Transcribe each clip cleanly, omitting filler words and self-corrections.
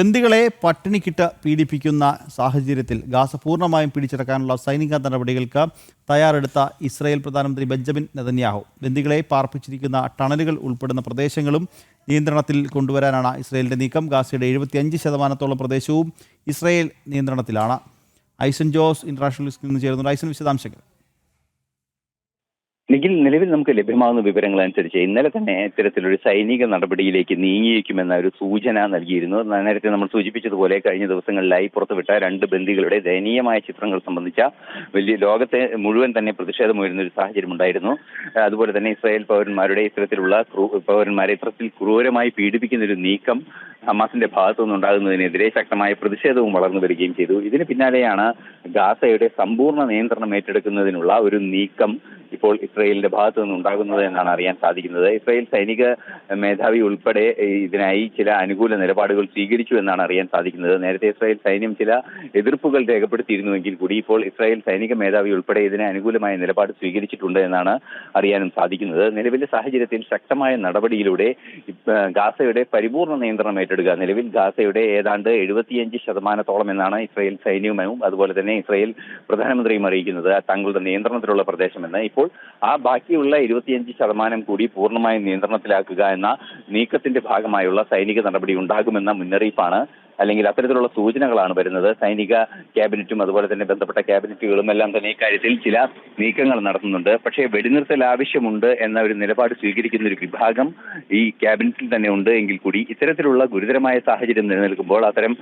ബന്ദികളെ പട്ടിണിക്കിട്ട് പീഡിപ്പിക്കുന്ന സാഹചര്യത്തിൽ ഗാസ പൂർണ്ണമായും പിടിച്ചെടുക്കാനുള്ള സൈനിക നടപടികൾക്ക് തയ്യാറെടുത്ത ഇസ്രായേൽ പ്രധാനമന്ത്രി ബെഞ്ചമിൻ നെതന്യാഹു ബന്ദികളെ പാർപ്പിച്ചിരിക്കുന്ന ടണലുകൾ ഉൾപ്പെടുന്ന പ്രദേശങ്ങളും നിയന്ത്രണത്തിൽ കൊണ്ടുവരാനാണ് ഇസ്രായേലിൻ്റെ നീക്കം. ഗാസയുടെ 75% പ്രദേശവും ഇസ്രായേൽ നിയന്ത്രണത്തിലാണ്. ഐസൻ ജോസ് ഇന്റർനാഷണൽ ഡെസ്കിൽ നിന്ന് ചേരുന്നുണ്ട്. ഐസൻ, വിശദാംശങ്ങൾ. നിലവിൽ നമുക്ക് ലഭ്യമാകുന്ന വിവരങ്ങൾ അനുസരിച്ച് ഇന്നലെ തന്നെ ഇത്തരത്തിലൊരു സൈനിക നടപടിയിലേക്ക് നീങ്ങിയേക്കുമെന്ന ഒരു സൂചന നൽകിയിരുന്നു. നേരത്തെ നമ്മൾ സൂചിപ്പിച്ചതുപോലെ കഴിഞ്ഞ ദിവസങ്ങളിലായി പുറത്തുവിട്ട 2 ബന്ദികളുടെ ദയനീയമായ ചിത്രങ്ങൾ സംബന്ധിച്ച വലിയ ലോകത്തെ മുഴുവൻ തന്നെ പ്രതിഷേധമുയരുന്ന ഒരു സാഹചര്യം ഉണ്ടായിരുന്നു. അതുപോലെ തന്നെ ഇസ്രായേൽ പൗരന്മാരുടെ ഇത്തരത്തിലുള്ള പൗരന്മാരെ ഇത്തരത്തിൽ ക്രൂരമായി പീഡിപ്പിക്കുന്ന ഒരു നീക്കം ഹമാസിന്റെ ഭാഗത്തു നിന്നുണ്ടാകുന്നതിനെതിരെ ശക്തമായ പ്രതിഷേധവും വളർന്നു വരികയും ചെയ്തു. ഇതിന് പിന്നാലെയാണ് ഗാസയുടെ സമ്പൂർണ്ണ നിയന്ത്രണം ഏറ്റെടുക്കുന്നതിനുള്ള ഒരു നീക്കം ഇപ്പോൾ ഇസ്രായേലിന്റെ ഭാഗത്തു നിന്നുണ്ടാകുന്നത് എന്നാണ് അറിയാൻ സാധിക്കുന്നത്. ഇസ്രായേൽ സൈനിക മേധാവി ഉൾപ്പെടെ ഇതിനായി ചില അനുകൂല നിലപാടുകൾ സ്വീകരിച്ചു എന്നാണ് അറിയാൻ സാധിക്കുന്നത്. നേരത്തെ ഇസ്രായേൽ സൈന്യം ചില എതിർപ്പുകൾ രേഖപ്പെടുത്തിയിരുന്നുവെങ്കിൽ കൂടി ഇപ്പോൾ ഇസ്രായേൽ സൈനിക മേധാവി ഉൾപ്പെടെ ഇതിന് അനുകൂലമായ നിലപാട് സ്വീകരിച്ചിട്ടുണ്ട് എന്നാണ് അറിയാനും സാധിക്കുന്നത്. നിലവിലെ സാഹചര്യത്തിൽ ശക്തമായ നടപടിയിലൂടെ ഗാസയുടെ പരിപൂർണ്ണ നിയന്ത്രണം ഏറ്റെടുക്കുക. നിലവിൽ ഗാസയുടെ ഏതാണ്ട് 75% എന്നാണ് ഇസ്രായേൽ സൈന്യവും അതുപോലെ തന്നെ ഇസ്രായേൽ പ്രധാനമന്ത്രിയും അറിയിക്കുന്നത് തങ്ങളുടെ നിയന്ത്രണത്തിലുള്ള പ്രദേശമെന്ന്. ഇപ്പോൾ ആ ബാക്കിയുള്ള 25% കൂടി പൂർണ്ണമായും നിയന്ത്രണത്തിലാക്കുക എന്ന നീക്കത്തിന്റെ ഭാഗമായുള്ള സൈനിക നടപടി ഉണ്ടാകുമെന്ന മുന്നറിയിപ്പാണ്, അല്ലെങ്കിൽ അത്തരത്തിലുള്ള സൂചനകളാണ് വരുന്നത്. സൈനിക ക്യാബിനറ്റും അതുപോലെ തന്നെ ബന്ധപ്പെട്ട ക്യാബിനറ്റുകളും എല്ലാം തന്നെ ഇക്കാര്യത്തിൽ ചില നീക്കങ്ങൾ നടത്തുന്നുണ്ട്. പക്ഷേ വെടിനിർത്തൽ ആവശ്യമുണ്ട് എന്ന ഒരു നിലപാട് സ്വീകരിക്കുന്ന ഒരു വിഭാഗം ഈ ക്യാബിനറ്റിൽ തന്നെ ഉണ്ട് എങ്കിൽ കൂടി ഇത്തരത്തിലുള്ള ഗുരുതരമായ സാഹചര്യം നിലനിൽക്കുമ്പോൾ അത്തരം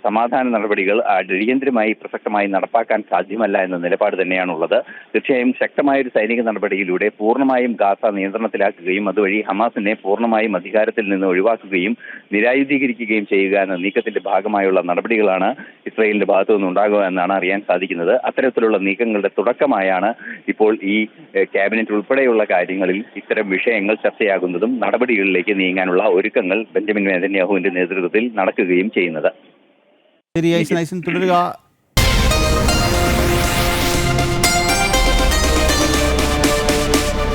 സമാധാന നടപടികൾ അടിയന്തരമായി പ്രസക്തമായി നടപ്പാക്കാൻ സാധ്യമല്ല എന്ന നിലപാട് തന്നെയാണുള്ളത്. തീർച്ചയായും ശക്തമായ ഒരു സൈനിക നടപടിയിലൂടെ പൂർണ്ണമായും ഗാസ നിയന്ത്രണത്തിലാക്കുകയും അതുവഴി ഹമാസിനെ പൂർണ്ണമായും അധികാരത്തിൽ നിന്ന് ഒഴിവാക്കുകയും നിരായുധീകരിക്കുകയും ചെയ്യുക എന്ന നീക്കത്തിന്റെ ഭാഗമായുള്ള നടപടികളാണ് ഇസ്രായേലിന്റെ ഭാഗത്തു നിന്നുണ്ടാകുക എന്നാണ് അറിയാൻ സാധിക്കുന്നത്. അത്തരത്തിലുള്ള നീക്കങ്ങളുടെ തുടക്കമായാണ് ഇപ്പോൾ ഈ ക്യാബിനറ്റ് ഉൾപ്പെടെയുള്ള കാര്യങ്ങളിൽ ഇത്തരം വിഷയങ്ങൾ ചർച്ചയാകുന്നതും നടപടികളിലേക്ക് നീങ്ങാനുള്ള ഒരുക്കങ്ങൾ ബെഞ്ചമിൻ നെതന്യാഹുവിന്റെ നേതൃത്വത്തിൽ നടക്കുകയും ചെയ്യുന്നത്. ശരി ഐസൻ, തുടരുക.